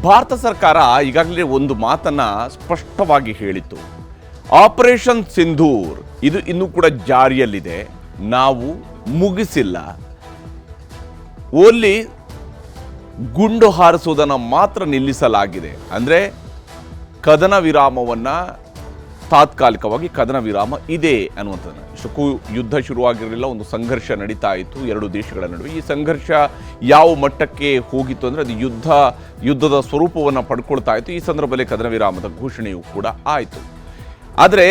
ಭಾರತ ಸರ್ಕಾರ ಈಗಾಗಲೇ ಒಂದು ಮಾತನ್ನ ಸ್ಪಷ್ಟವಾಗಿ ಹೇಳಿತ್ತು. ಆಪರೇಷನ್ ಸಿಂಧೂರ್ ಇದು ಇನ್ನೂ ಕೂಡ ಜಾರಿಯಲ್ಲಿದೆ, ನಾವು ಮುಗಿಸಿಲ್ಲ. ಓನ್ಲಿ ಗುಂಡು ಹಾರಿಸುವುದನ್ನು ಮಾತ್ರ ನಿಲ್ಲಿಸಲಾಗಿದೆ. ಅಂದರೆ ಕದನ ವಿರಾಮವನ್ನು ತಾತ್ಕಾಲಿಕವಾಗಿ ಕದನ ವಿರಾಮ ಇದೆ ಅನ್ನುವಂಥದ್ದು. ಇಷ್ಟಕ್ಕೂ ಯುದ್ಧ ಶುರುವಾಗಿರಲಿಲ್ಲ, ಒಂದು ಸಂಘರ್ಷ ನಡೀತಾ ಇತ್ತು ಎರಡು ದೇಶಗಳ ನಡುವೆ. ಈ ಸಂಘರ್ಷ ಯಾವ ಮಟ್ಟಕ್ಕೆ ಹೋಗಿತ್ತು ಅಂದರೆ ಅದು ಯುದ್ಧದ ಸ್ವರೂಪವನ್ನು ಪಡ್ಕೊಳ್ತಾ ಇತ್ತು. ಈ ಸಂದರ್ಭದಲ್ಲಿ ಕದನ ವಿರಾಮದ ಘೋಷಣೆಯೂ ಕೂಡ ಆಯಿತು. ಆದರೆ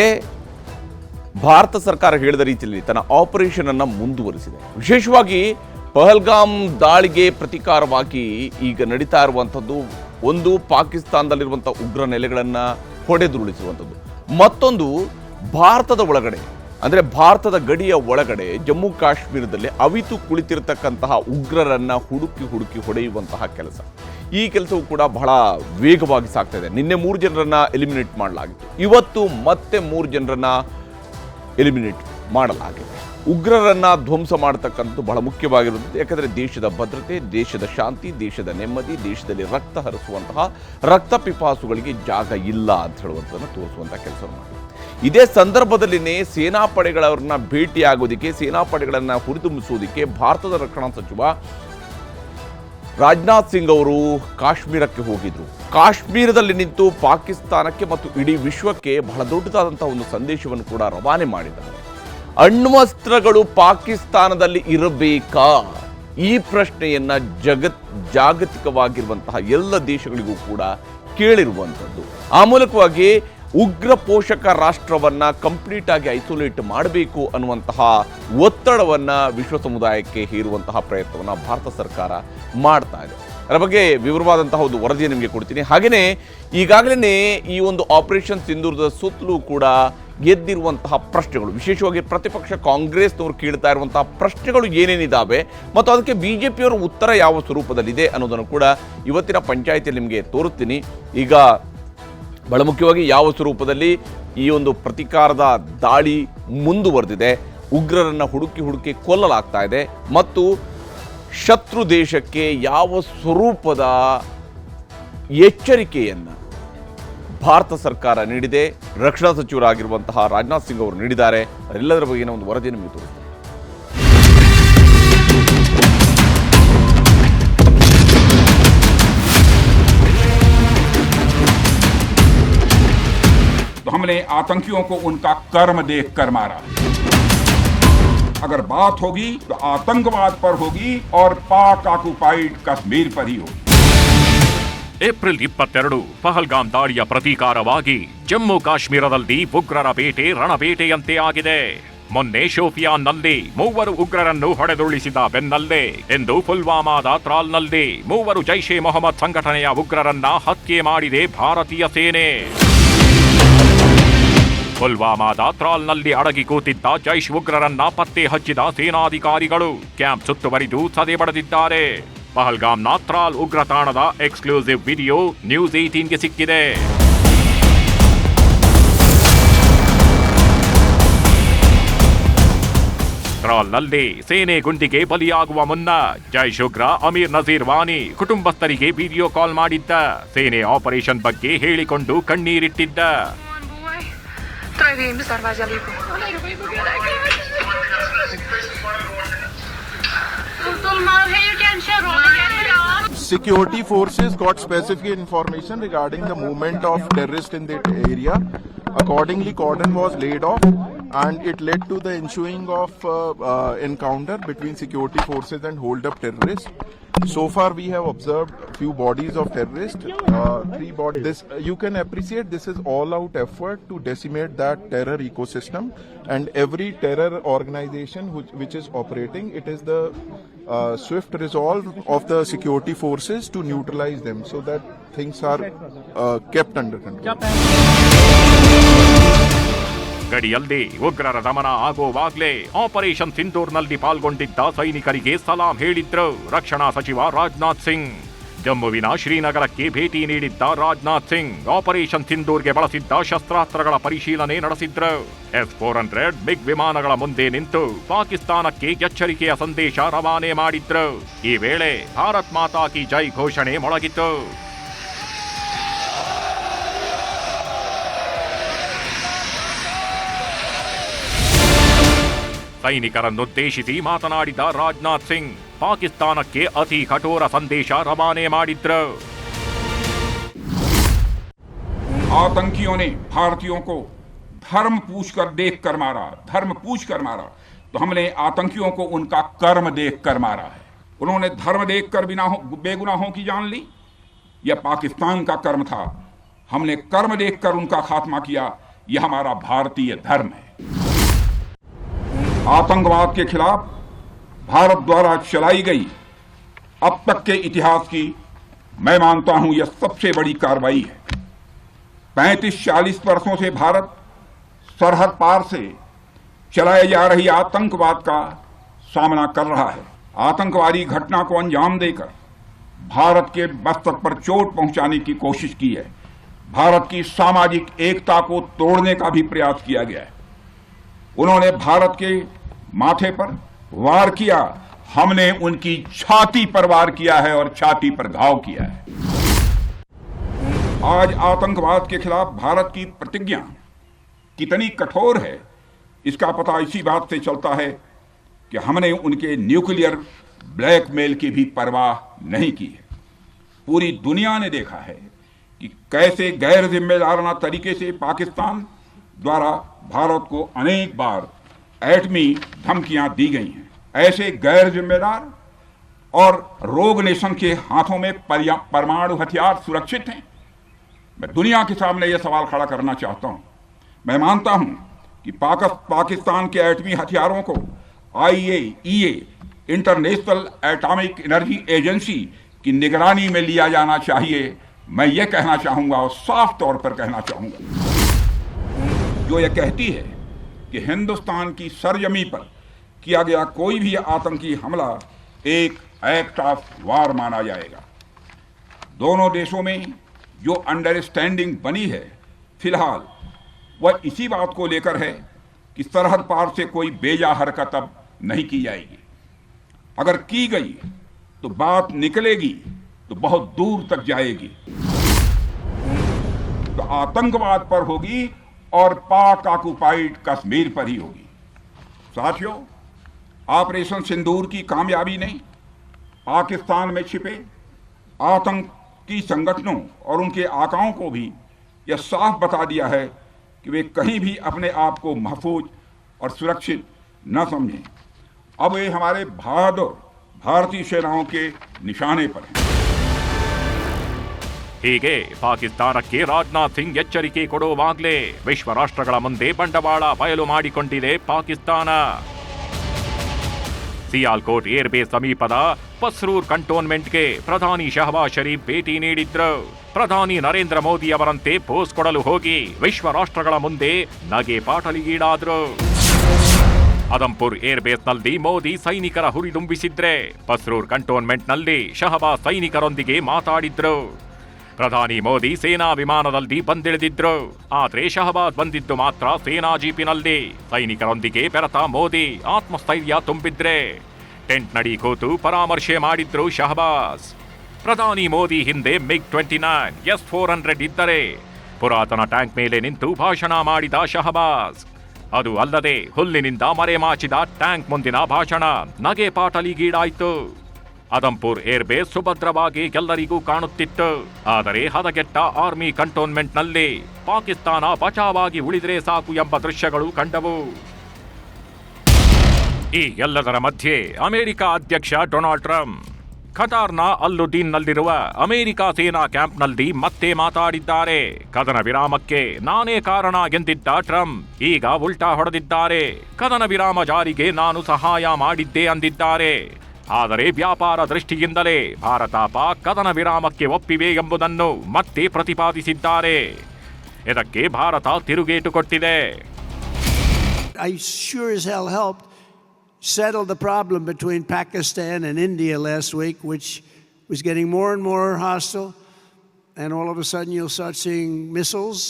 ಭಾರತ ಸರ್ಕಾರ ಹೇಳಿದ ರೀತಿಯಲ್ಲಿ ತನ್ನ ಆಪರೇಷನ್ ಅನ್ನು ಮುಂದುವರಿಸಿದೆ. ವಿಶೇಷವಾಗಿ ಪಹಲ್ಗಾಮ್ ದಾಳಿಗೆ ಪ್ರತೀಕಾರವಾಗಿ ಈಗ ನಡೀತಾ ಇರುವಂಥದ್ದು ಒಂದು ಪಾಕಿಸ್ತಾನದಲ್ಲಿರುವಂಥ ಉಗ್ರ ನೆಲೆಗಳನ್ನು ಹೊಡೆದುರುಳಿಸುವಂಥದ್ದು, ಮತ್ತೊಂದು ಭಾರತದ ಒಳಗಡೆ ಅಂದರೆ ಭಾರತದ ಗಡಿಯ ಒಳಗಡೆ ಜಮ್ಮು ಕಾಶ್ಮೀರದಲ್ಲಿ ಅವಿತು ಕುಳಿತಿರತಕ್ಕಂತಹ ಉಗ್ರರನ್ನು ಹುಡುಕಿ ಹೊಡೆಯುವಂತಹ ಕೆಲಸ. ಈ ಕೆಲಸವು ಕೂಡ ಬಹಳ ವೇಗವಾಗಿ ಸಾಗ್ತಾ ಇದೆ. ನಿನ್ನೆ 3 ಜನರನ್ನು ಎಲಿಮಿನೇಟ್ ಮಾಡಲಾಗಿತ್ತು, ಇವತ್ತು ಮತ್ತೆ 3 ಜನರನ್ನು ಎಲಿಮಿನೇಟ್ ಮಾಡಲಾಗಿದೆ. ಉಗ್ರರನ್ನು ಧ್ವಂಸ ಮಾಡತಕ್ಕಂಥದ್ದು ಬಹಳ ಮುಖ್ಯವಾಗಿರುತ್ತದೆ. ಯಾಕಂದರೆ ದೇಶದ ಭದ್ರತೆ, ದೇಶದ ಶಾಂತಿ, ದೇಶದ ನೆಮ್ಮದಿ, ದೇಶದಲ್ಲಿ ರಕ್ತ ಹರಿಸುವಂತಹ ರಕ್ತ ಪಿಪಾಸುಗಳಿಗೆ ಜಾಗ ಇಲ್ಲ ಅಂತ ಹೇಳುವಂಥದ್ದನ್ನು ತೋರಿಸುವಂಥ ಕೆಲಸವನ್ನು ಮಾಡಿ. ಇದೇ ಸಂದರ್ಭದಲ್ಲಿನೇ ಸೇನಾಪಡೆಗಳವ್ರನ್ನ ಭೇಟಿಯಾಗೋದಕ್ಕೆ, ಸೇನಾಪಡೆಗಳನ್ನು ಹುರಿದುಂಬಿಸೋದಕ್ಕೆ ಭಾರತದ ರಕ್ಷಣಾ ಸಚಿವ ರಾಜನಾಥ್ ಸಿಂಗ್ ಅವರು ಕಾಶ್ಮೀರಕ್ಕೆ ಹೋಗಿದ್ರು. ಕಾಶ್ಮೀರದಲ್ಲಿ ನಿಂತು ಪಾಕಿಸ್ತಾನಕ್ಕೆ ಮತ್ತು ಇಡೀ ವಿಶ್ವಕ್ಕೆ ಬಹಳ ದೊಡ್ಡದಾದಂತಹ ಒಂದು ಸಂದೇಶವನ್ನು ಕೂಡ ರವಾನೆ ಮಾಡಿದ್ದಾರೆ. ಅಣ್ವಸ್ತ್ರಗಳು ಪಾಕಿಸ್ತಾನದಲ್ಲಿ ಇರಬೇಕಾ? ಈ ಪ್ರಶ್ನೆಯನ್ನ ಜಾಗತಿಕವಾಗಿರುವಂತಹ ಎಲ್ಲ ದೇಶಗಳಿಗೂ ಕೂಡ ಕೇಳಿರುವಂಥದ್ದು. ಆ ಮೂಲಕವಾಗಿ ಉಗ್ರ ಪೋಷಕ ರಾಷ್ಟ್ರವನ್ನ ಕಂಪ್ಲೀಟ್ ಆಗಿ ಐಸೋಲೇಟ್ ಮಾಡಬೇಕು ಅನ್ನುವಂತಹ ಒತ್ತಡವನ್ನ ವಿಶ್ವ ಸಮುದಾಯಕ್ಕೆ ಹೇರುವಂತಹ ಪ್ರಯತ್ನವನ್ನ ಭಾರತ ಸರ್ಕಾರ ಮಾಡ್ತಾ ಇದೆ. ಅದರ ಬಗ್ಗೆ ವಿವರವಾದಂತಹ ಒಂದು ವರದಿ ನಿಮಗೆ ಕೊಡ್ತೀನಿ. ಹಾಗೆಯೇ ಈಗಾಗಲೇ ಈ ಒಂದು ಆಪರೇಷನ್ ಸಿಂಧೂರದ ಸುತ್ತಲೂ ಕೂಡ ಎದ್ದಿರುವಂತಹ ಪ್ರಶ್ನೆಗಳು, ವಿಶೇಷವಾಗಿ ಪ್ರತಿಪಕ್ಷ ಕಾಂಗ್ರೆಸ್ನವರು ಕೇಳ್ತಾ ಇರುವಂತಹ ಪ್ರಶ್ನೆಗಳು ಏನೇನಿದ್ದಾವೆ ಮತ್ತು ಅದಕ್ಕೆ ಬಿಜೆಪಿಯವರ ಉತ್ತರ ಯಾವ ಸ್ವರೂಪದಲ್ಲಿದೆ ಅನ್ನೋದನ್ನು ಕೂಡ ಇವತ್ತಿನ ಪಂಚಾಯಿತಿಯಲ್ಲಿ ನಿಮಗೆ ತೋರುತ್ತೀನಿ. ಈಗ ಬಹಳ ಮುಖ್ಯವಾಗಿ ಯಾವ ಸ್ವರೂಪದಲ್ಲಿ ಈ ಒಂದು ಪ್ರತೀಕಾರದ ದಾಳಿ ಮುಂದುವರೆದಿದೆ, ಉಗ್ರರನ್ನು ಹುಡುಕಿ ಕೊಲ್ಲಲಾಗ್ತಾ ಇದೆ ಮತ್ತು ಶತ್ರು ದೇಶಕ್ಕೆ ಯಾವ ಸ್ವರೂಪದ ಎಚ್ಚರಿಕೆಯನ್ನು ಭಾರತ ಸರ್ಕಾರ ನೀಡಿದೆ, ರಕ್ಷಣಾ ಸಚಿವರಾಗಿರುವಂತಹ ರಾಜನಾಥ್ ಸಿಂಗ್ ಅವರು ನೀಡಿದ್ದಾರೆ. ಅದೆಲ್ಲದರ ಬಗೆಗಿನ ಒಂದು ವರದಿ ನಿಮಗೆ ತೋರಿಸ್ತಾರೆ. हमने आतंकियों को उनका कर्म देखकर मारा. अगर बात होगी तो आतंकवाद पर होगी और पाक ऑक्युपाइड कश्मीर पर ही होगी. ಏಪ್ರಿಲ್ 22 ಪಹಲ್ಗಾಮ್ ದಾಳಿಯ ಪ್ರತೀಕಾರವಾಗಿ ಜಮ್ಮು ಕಾಶ್ಮೀರದಲ್ಲಿ ಉಗ್ರರ ಬೇಟೆ ರಣಬೇಟೆಯಂತೆ ಆಗಿದೆ. ಮೊನ್ನೆ ಶೋಪಿಯಾನ್ನಲ್ಲಿ 3 ಉಗ್ರರನ್ನು ಹೊಡೆದುರುಳಿಸಿದ ಬೆನ್ನಲ್ಲೇ ಎಂದು ಪುಲ್ವಾಮಾದ ತ್ರಾಲ್ನಲ್ಲಿ 3 ಜೈಷ್ ಎ ಮೊಹಮ್ಮದ್ ಸಂಘಟನೆಯ ಉಗ್ರರನ್ನ ಹತ್ಯೆ ಮಾಡಿದೆ ಭಾರತೀಯ ಸೇನೆ. ಪುಲ್ವಾಮಾದ ತ್ರಾಲ್ನಲ್ಲಿ ಅಡಗಿ ಕೂತಿದ್ದ ಜೈಷ್ ಉಗ್ರರನ್ನ ಪತ್ತೆ ಹಚ್ಚಿದ ಸೇನಾಧಿಕಾರಿಗಳು ಕ್ಯಾಂಪ್ ಸುತ್ತುವರಿದು ಸದೆ ಬಡಿದಿದ್ದಾರೆ. ಪಹಲ್ಗಾಮ್ನ ತ್ರಾಲ್ ಉಗ್ರ ತಾಣದ ಎಕ್ಸ್ಕ್ಲೂಸಿವ್ ವಿಡಿಯೋ ನ್ಯೂಸ್ 18ಗೆ ಸಿಕ್ಕಿದೆ. ತ್ರಾಲ್ನಲ್ಲಿ ಸೇನೆ ಗುಂಡಿಗೆ ಬಲಿಯಾಗುವ ಮುನ್ನ ಜೈಷ್ ಉಗ್ರ ಅಮೀರ್ ನಜೀರ್ ವಾನಿ ಕುಟುಂಬಸ್ಥರಿಗೆ ವಿಡಿಯೋ ಕಾಲ್ ಮಾಡಿದ್ದ. ಸೇನೆ ಆಪರೇಷನ್ ಬಗ್ಗೆ ಹೇಳಿಕೊಂಡು ಕಣ್ಣೀರಿಟ್ಟಿದ್ದ. Security forces got specific information regarding the movement of terrorists in that area. Accordingly, cordon was laid off and it led to the ensuing of encounter between security forces and hold-up terrorists. So far, we have observed few bodies of terrorists, 3 bodies. This you can appreciate. This is all-out effort to decimate that terror ecosystem, and every terror organization which is operating, it is the swift resolve of the security forces to neutralize them, so that things are kept under control. ಗಡಿಯಲ್ಲಿ ಉಗ್ರರ ದಮನ ಆಗುವಾಗಲೇ operation ಸಿಂಧೂರ್ನಲ್ಲಿ ಪಾಲ್ಗೊಂಡಿದ್ದ ಸೈನಿಕರಿಗೆ ಸಲಾಂ ಹೇಳಿದ್ರು ರಕ್ಷಣಾ ಸಚಿವ ರಾಜನಾಥ್ ಸಿಂಗ್. ಜಮ್ಮುವಿನ ಶ್ರೀನಗರಕ್ಕೆ ಭೇಟಿ ನೀಡಿದ್ದ Rajnath Singh operation ಸಿಂಧೂರ್ಗೆ ಬಳಸಿದ್ದ ಶಸ್ತ್ರಾಸ್ತ್ರಗಳ ಪರಿಶೀಲನೆ ನಡೆಸಿದ್ರು. S-400 ಬಿಗ್ ವಿಮಾನಗಳ ಮುಂದೆ ನಿಂತು ಪಾಕಿಸ್ತಾನಕ್ಕೆ ಎಚ್ಚರಿಕೆಯ ಸಂದೇಶ ರವಾನೆ ಮಾಡಿದ್ರು. ಈ ವೇಳೆ ಭಾರತ್ ಮಾತಾ ಕಿ ಜೈ ಘೋಷಣೆ ಮೊಳಗಿತ್ತು. ಸೈನಿಕರನ್ನುದ್ದೇಶಿಸಿ ಮಾತನಾಡಿದ ರಾಜನಾಥ್ ಸಿಂಗ್ ಪಾಕಿಸ್ತಾನಕ್ಕೆ ಅತಿ ಕಠೋರ ಸಂದೇಶ ರವಾನೆ ಮಾಡಿದ್ರು. आतंकियों ने भारतीयों को धर्म पूछकर देखकर मारा, धर्म पूछकर मारा, तो हमने आतंकियों को उनका कर्म देखकर मारा है. उन्होंने धर्म देखकर बेगुनाहों की जान ली. यह पाकिस्तान का कर्म था. हमने कर्म देखकर उनका खात्मा किया. यह हमारा भारतीय धर्म है. आतंकवाद के खिलाफ भारत द्वारा चलाई गई अब तक के इतिहास की मैं मानता हूं यह सबसे बड़ी कार्रवाई है. 35-40 वर्षों से भारत सरहद पार से चलाए जा रही आतंकवाद का सामना कर रहा है. आतंकवादी घटना को अंजाम देकर भारत के मस्तक पर चोट पहुंचाने की कोशिश की है. भारत की सामाजिक एकता को तोड़ने का भी प्रयास किया गया है. उन्होंने भारत के माथे पर वार किया, हमने उनकी छाती पर वार किया है और छाती पर घाव किया है. आज आतंकवाद के खिलाफ भारत की प्रतिज्ञा कितनी कठोर है इसका पता इसी बात से चलता है कि हमने उनके न्यूक्लियर ब्लैकमेल की भी परवाह नहीं की है. पूरी दुनिया ने देखा है कि कैसे गैर जिम्मेदाराना तरीके से पाकिस्तान द्वारा भारत को अनेक बार एटमी धमकियां दी गई हैं. ऐसे गैर जिम्मेदार और रोग नेशन के हाथों में परमाणु हथियार सुरक्षित हैं. मैं दुनिया के सामने यह सवाल खड़ा करना चाहता हूं. मैं मानता हूं कि पाकिस्तान के एटमी हथियारों को IAEA international atomic energy agency की निगरानी में लिया जाना चाहिए. मैं यह कहना चाहूंगा और साफ तौर पर कहना चाहूंगा जो यह कहती है कि हिंदुस्तान की सरजमी पर किया गया कोई भी आतंकी हमला एक एक्ट ऑफ वार माना जाएगा. दोनों देशों में जो अंडरस्टैंडिंग बनी है फिलहाल वह इसी बात को लेकर है कि सरहद पार से कोई बेजा हरकत अब नहीं की जाएगी. अगर की गई तो बात निकलेगी तो बहुत दूर तक जाएगी. तो आतंकवाद पर होगी और पाक ऑक्युपाइड कश्मीर पर ही होगी. साथियों, ऑपरेशन सिंदूर की कामयाबी ने पाकिस्तान में छिपे आतंकी संगठनों और उनके आकाओं को भी यह साफ बता दिया है कि वे कहीं भी अपने आप को महफूज और सुरक्षित न समझें. अब वे हमारे बहादुर भारतीय सेनाओं के निशाने पर हैं. ಹೀಗೆ ಪಾಕಿಸ್ತಾನಕ್ಕೆ ರಾಜನಾಥ್ ಸಿಂಗ್ ಎಚ್ಚರಿಕೆ ಕೊಡುವಾಗಲೇ ವಿಶ್ವ ರಾಷ್ಟ್ರಗಳ ಮುಂದೆ ಬಂಡವಾಳ ಬಯಲು ಮಾಡಿಕೊಂಡಿದೆ ಪಾಕಿಸ್ತಾನ. ಸಿಯಾಲ್ಕೋಟ್ ಏರ್ಬೇಸ್ ಸಮೀಪದ ಪಸ್ರೂರ್ ಕಂಟೋನ್ಮೆಂಟ್ಗೆ ಪ್ರಧಾನಿ ಶಹಬಾಜ್ ಶರೀಫ್ ಭೇಟಿ ನೀಡಿದ್ರು. ಪ್ರಧಾನಿ ನರೇಂದ್ರ ಮೋದಿ ಅವರಂತೆ ಪೋಸ್ ಕೊಡಲು ಹೋಗಿ ವಿಶ್ವ ರಾಷ್ಟ್ರಗಳ ಮುಂದೆ ನಗೆ ಪಾಟಲಿಗೀಡಾದ್ರು. ಅದಮ್ಪುರ್ ಏರ್ಬೇಸ್ನಲ್ಲಿ ಮೋದಿ ಸೈನಿಕರ ಹುರಿದುಂಬಿಸಿದ್ರೆ ಪಸ್ರೂರ್ ಕಂಟೋನ್ಮೆಂಟ್ನಲ್ಲಿ ಶಹಬಾಜ್ ಸೈನಿಕರೊಂದಿಗೆ ಮಾತಾಡಿದ್ರು. ಪ್ರಧಾನಿ ಮೋದಿ ಸೇನಾ ವಿಮಾನದಲ್ಲಿ ಬಂದಿಳಿದಿದ್ರು. ಆದ್ರೆ ಶಹಬಾಜ್ ಬಂದಿದ್ದು ಮಾತ್ರ ಸೇನಾ ಜೀಪಿನಲ್ಲಿ. ಸೈನಿಕರೊಂದಿಗೆ ಬೆರೆತ ಮೋದಿ ಆತ್ಮಸ್ಥೈರ್ಯ ತುಂಬಿದ್ರೆ ಟೆಂಟ್ ನಡಿ ಕೂತು ಪರಾಮರ್ಶೆ ಮಾಡಿದ್ರು ಶಹಬಾಜ್. ಪ್ರಧಾನಿ ಮೋದಿ ಹಿಂದೆ MiG-29 S-400 ಇದ್ದರೆ ಪುರಾತನ ಟ್ಯಾಂಕ್ ಮೇಲೆ ನಿಂತು ಭಾಷಣ ಮಾಡಿದ ಶಹಬಾಜ್. ಅದು ಅಲ್ಲದೆ ಹುಲ್ಲಿನಿಂದ ಮರೆಮಾಚಿದ ಟ್ಯಾಂಕ್ ಮುಂದಿನ ಭಾಷಣ ನಗೆ ಪಾಟಲಿಗೀಡಾಯಿತು. ಅದಮ್ಪುರ್ ಏರ್ಬೇಸ್ ಸುಭದ್ರವಾಗಿ ಎಲ್ಲರಿಗೂ ಕಾಣುತ್ತಿತ್ತು. ಆದರೆ ಹದಗೆಟ್ಟ ಆರ್ಮಿ ಕಂಟೋನ್ಮೆಂಟ್ನಲ್ಲಿ ಪಾಕಿಸ್ತಾನ ಬಚಾವಾಗಿ ಉಳಿದರೆ ಸಾಕು ಎಂಬ ದೃಶ್ಯಗಳು ಕಂಡವು. ಈ ಎಲ್ಲದರ ಮಧ್ಯೆ ಅಮೆರಿಕ ಅಧ್ಯಕ್ಷ ಡೊನಾಲ್ಡ್ ಟ್ರಂಪ್ ಖತಾರ್ನ ಅಲ್ಲುದ್ದೀನ್ನಲ್ಲಿರುವ ಅಮೆರಿಕ ಸೇನಾ ಕ್ಯಾಂಪ್ನಲ್ಲಿ ಮತ್ತೆ ಮಾತಾಡಿದ್ದಾರೆ. ಕದನ ವಿರಾಮಕ್ಕೆ ನಾನೇ ಕಾರಣ ಎಂದಿದ್ದ ಟ್ರಂಪ್ ಈಗ ಉಲ್ಟಾ ಹೊಡೆದಿದ್ದಾರೆ. ಕದನ ವಿರಾಮ ಜಾರಿಗೆ ನಾನು ಸಹಾಯ ಮಾಡಿದ್ದೆ ಅಂದಿದ್ದಾರೆ. ಆದರೆ ವ್ಯಾಪಾರ ದೃಷ್ಟಿಯಿಂದಲೇ ಭಾರತ ಪಾಕ್ ಕದನ ವಿರಾಮಕ್ಕೆ ಒಪ್ಪಿವೆ ಎಂಬುದನ್ನು ಮತ್ತೆ ಪ್ರತಿಪಾದಿಸಿದ್ದಾರೆ. ಇದಕ್ಕೆ ಭಾರತ ತಿರುಗೇಟು ಕೊಟ್ಟಿದೆ. I sure as hell helped settle the problem between Pakistan and India last week, which was getting more and more hostile. And all of a sudden you'll start seeing missiles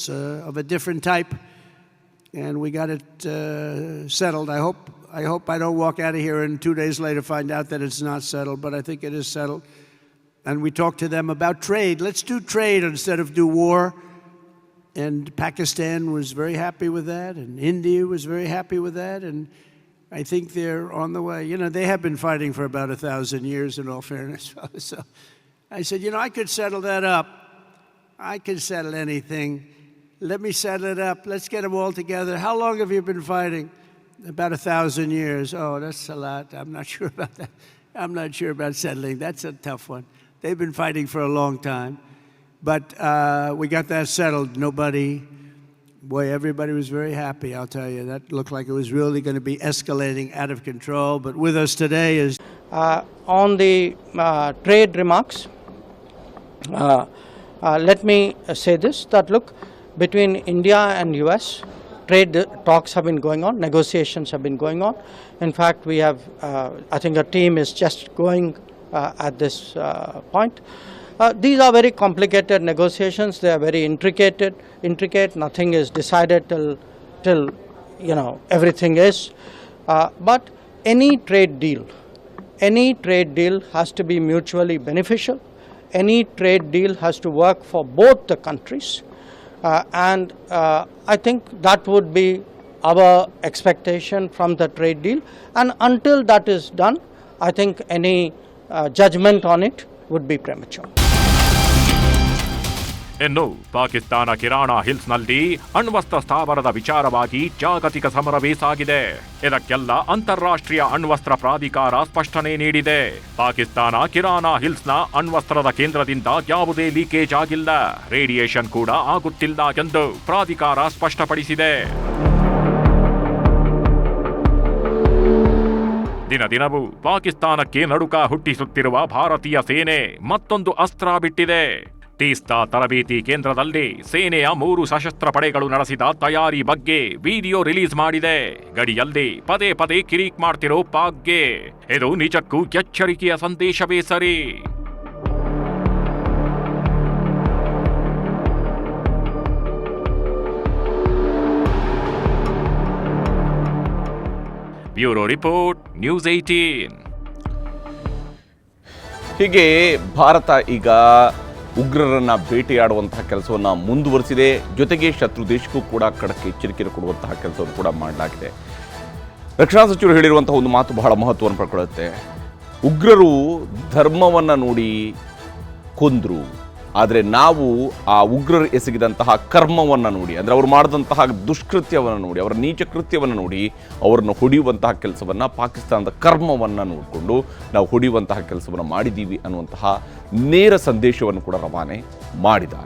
of a different type. And we got it settled. I hope I don't walk out of here and 2 days later find out that it's not settled, but I think it is settled. And we talked to them about trade. Let's do trade instead of do war. And Pakistan was very happy with that, and India was very happy with that. And I think they're on the way. You know, they have been fighting for about 1,000 years, in all fairness. So I said, you know, I could settle that up. I can settle anything. Let me settle it up. Let's get them all together. How long have you been fighting? About 1,000 years. Oh, that's a lot. I'm not sure about that. I'm not sure about settling. That's a tough one. They've been fighting for a long time. But we got that settled. Boy, everybody was very happy, I'll tell you. That looked like it was really going to be escalating out of control. But with us today is... On the trade remarks, let me say this, that look, between India and US, trade talks have been going on, negotiations have been going on. In fact, we have, I think a team is just going at this point. These are very complicated negotiations. They are very intricate. Nothing is decided till you know everything is. But any trade deal has to be mutually beneficial. Any trade deal has to work for both the countries, and I think that would be our expectation from the trade deal. And until that is done, I think any judgment on it would be premature. ಇನ್ನು ಪಾಕಿಸ್ತಾನ ಕಿರಾಣಾ ಹಿಲ್ಸ್ನಲ್ಲಿ ಅಣ್ವಸ್ತ್ರ ಸ್ಥಾವರದ ವಿಚಾರವಾಗಿ ಜಾಗತಿಕ ಸಮರವೇ ಸಾಗಿದೆ. ಇದಕ್ಕೆಲ್ಲ ಅಂತಾರಾಷ್ಟ್ರೀಯ ಅಣ್ವಸ್ತ್ರ ಪ್ರಾಧಿಕಾರ ಸ್ಪಷ್ಟನೆ ನೀಡಿದೆ. ಪಾಕಿಸ್ತಾನ ಕಿರಾಣಾ ಹಿಲ್ಸ್ನ ಅಣ್ವಸ್ತ್ರದ ಕೇಂದ್ರದಿಂದ ಯಾವುದೇ ಲೀಕೇಜ್ ಆಗಿಲ್ಲ, ರೇಡಿಯೇಷನ್ ಕೂಡ ಆಗುತ್ತಿಲ್ಲ ಎಂದು ಪ್ರಾಧಿಕಾರ ಸ್ಪಷ್ಟಪಡಿಸಿದೆ. ದಿನದಿನವೂ ಪಾಕಿಸ್ತಾನಕ್ಕೆ ನಡುಕ ಹುಟ್ಟಿಸುತ್ತಿರುವ ಭಾರತೀಯ ಸೇನೆ ಮತ್ತೊಂದು ಅಸ್ತ್ರ ಬಿಟ್ಟಿದೆ. ತೀಸ್ತಾ ತರಬೇತಿ ಕೇಂದ್ರದಲ್ಲಿ ಸೇನೆಯ 3 ಸಶಸ್ತ್ರ ಪಡೆಗಳು ನಡೆಸಿದ ತಯಾರಿ ಬಗ್ಗೆ ವಿಡಿಯೋ ರಿಲೀಸ್ ಮಾಡಿದೆ. ಗಡಿಯಲ್ಲಿ ಪದೇ ಪದೇ ಕಿರಿಕ್ ಮಾಡ್ತಿರೋ ಪಾಕ್ಗೆ ಇದು ನಿಜಕ್ಕೂ ಎಚ್ಚರಿಕೆಯ ಸಂದೇಶವೇ ಸರಿ. Bureau report, news 18. ಹೀಗೆ ಭಾರತ ಈಗ ಉಗ್ರರನ್ನ ಬೇಟೆಯಾಡುವಂತಹ ಕೆಲಸವನ್ನು ಮುಂದುವರಿಸಿದೆ. ಜೊತೆಗೆ ಶತ್ರು ದೇಶಕ್ಕೂ ಕೂಡ ಖಡಕ್ ಎಚ್ಚರಿಕೆ ಕೊಡುವಂತಹ ಕೆಲಸವನ್ನು ಕೂಡ ಮಾಡಲಾಗಿದೆ. ರಕ್ಷಣಾ ಸಚಿವರು ಹೇಳಿರುವಂತಹ ಒಂದು ಮಾತು ಬಹಳ ಮಹತ್ವವನ್ನು ಪಡ್ಕೊಳ್ಳುತ್ತೆ. ಉಗ್ರರು ಧರ್ಮವನ್ನು ನೋಡಿ ಕೊಂದ್ರು, ಆದರೆ ನಾವು ಆ ಉಗ್ರರು ಎಸಗಿದಂತಹ ಕರ್ಮವನ್ನು ನೋಡಿ, ಅಂದರೆ ಅವರು ಮಾಡಿದಂತಹ ದುಷ್ಕೃತ್ಯವನ್ನು ನೋಡಿ, ಅವರ ನೀಚ ಕೃತ್ಯವನ್ನು ನೋಡಿ ಅವರನ್ನು ಹೊಡೆಯುವಂತಹ ಕೆಲಸವನ್ನು, ಪಾಕಿಸ್ತಾನದ ಕರ್ಮವನ್ನು ನೋಡಿಕೊಂಡು ನಾವು ಹೊಡೆಯುವಂತಹ ಕೆಲಸವನ್ನು ಮಾಡಿದ್ದೀವಿ ಅನ್ನುವಂತಹ ನೇರ ಸಂದೇಶವನ್ನು ಕೂಡ ರವಾನೆ ಮಾಡಿದ್ದಾರೆ.